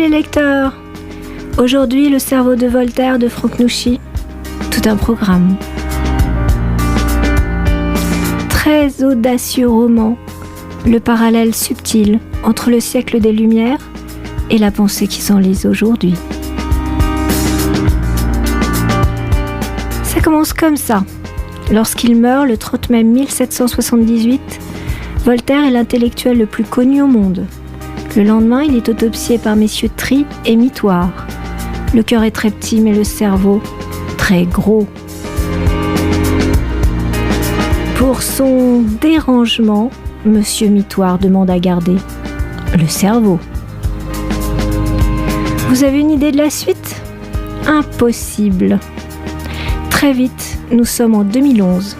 les lecteurs! Aujourd'hui, le cerveau de Voltaire de Franck Nouchy. Tout un programme. Très audacieux roman, le parallèle subtil entre le siècle des Lumières et la pensée qui s'enlise aujourd'hui. Ça commence comme ça. Lorsqu'il meurt le 30 mai 1778, Voltaire est l'intellectuel le plus connu au monde. Le lendemain, il est autopsié par messieurs Trie et Mitoire. Le cœur est très petit, mais le cerveau très gros. Pour son dérangement, monsieur Mitoire demande à garder le cerveau. Vous avez une idée de la suite ? Impossible. Très vite, nous sommes en 2011.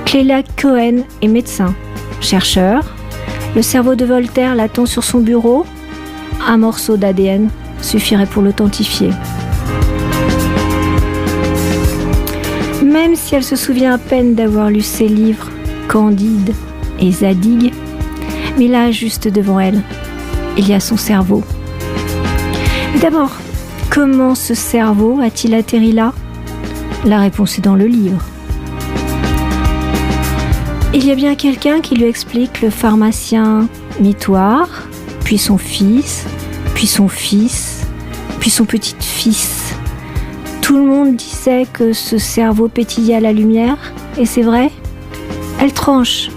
Clélia Cohen est médecin, chercheur. Le cerveau de Voltaire l'attend sur son bureau. Un morceau d'ADN suffirait pour l'authentifier. Même si elle se souvient à peine d'avoir lu ses livres Candide et Zadig, mais là, juste devant elle, il y a son cerveau. Mais d'abord, comment ce cerveau a-t-il atterri là ? La réponse est dans le livre. Il y a bien quelqu'un qui lui explique le pharmacien Mitoire, puis son fils, puis son fils, puis son petit-fils. Tout le monde disait que ce cerveau pétillait à la lumière, et c'est vrai, elle tranche.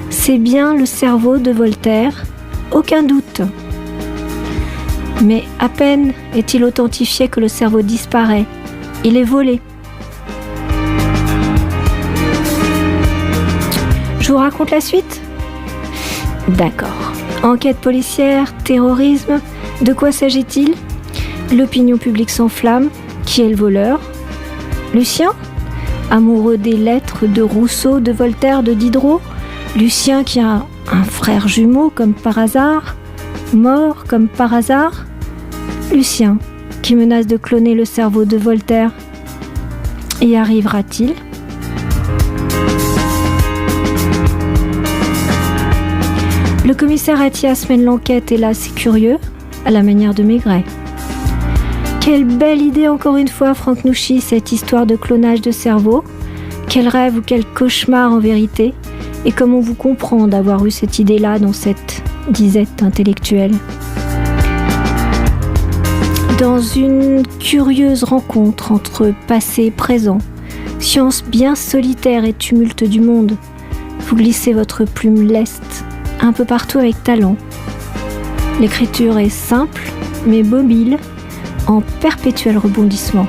C'est bien le cerveau de Voltaire, aucun doute. Mais à peine est-il authentifié que le cerveau disparaît, il est volé. Je vous raconte la suite ? D'accord. Enquête policière, terrorisme, de quoi s'agit-il ? L'opinion publique s'enflamme. Qui est le voleur ? Lucien ? Amoureux des lettres de Rousseau, de Voltaire, de Diderot ? Lucien qui a un frère jumeau comme par hasard ? Mort comme par hasard ? Lucien qui menace de cloner le cerveau de Voltaire. Y arrivera-t-il ? Le commissaire Attias mène l'enquête et là, c'est curieux, à la manière de Maigret. Quelle belle idée encore une fois, Franck Nouchy, cette histoire de clonage de cerveau. Quel rêve ou quel cauchemar en vérité. Et comment vous comprend d'avoir eu cette idée-là dans cette disette intellectuelle. Dans une curieuse rencontre entre passé et présent, science bien solitaire et tumulte du monde, vous glissez votre plume leste un peu partout avec talent. L'écriture est simple, mais mobile, en perpétuel rebondissement.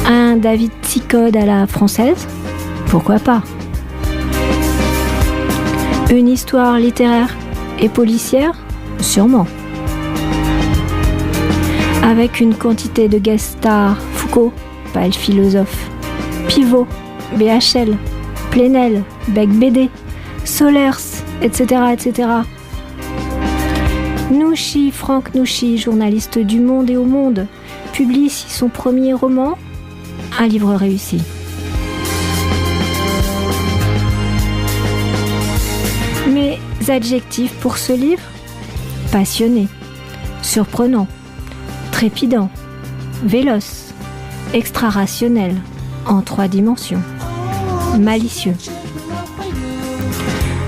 Un David Ticode à la française ? Pourquoi pas ? Une histoire littéraire et policière ? Sûrement. Avec une quantité de guest stars, Foucault, pas le philosophe, Pivot, BHL, Plenel, Beck BD, Solers, etc., etc. Nouchy, Franck Nouchy, journaliste du Monde et au Monde, publie ici son premier roman, un livre réussi. Mes adjectifs pour ce livre ? Passionné, surprenant, trépidant, véloce, extra-rationnel, en 3 dimensions. Malicieux.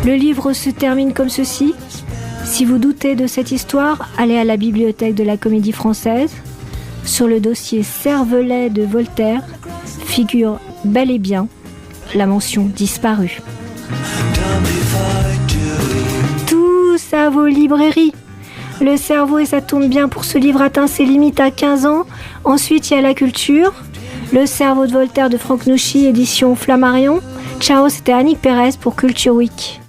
Le livre se termine comme ceci. Si vous doutez de cette histoire, allez à la bibliothèque de la Comédie Française. Sur le dossier Cervelet de Voltaire figure bel et bien la mention disparue. Tous à vos librairies. Le cerveau, et ça tombe bien pour ce livre, atteint ses limites à 15 ans. Ensuite, il y a la culture. Le cerveau de Voltaire de Franck Nouchy, édition Flammarion. Ciao, c'était Annick Pérez pour Culture Week.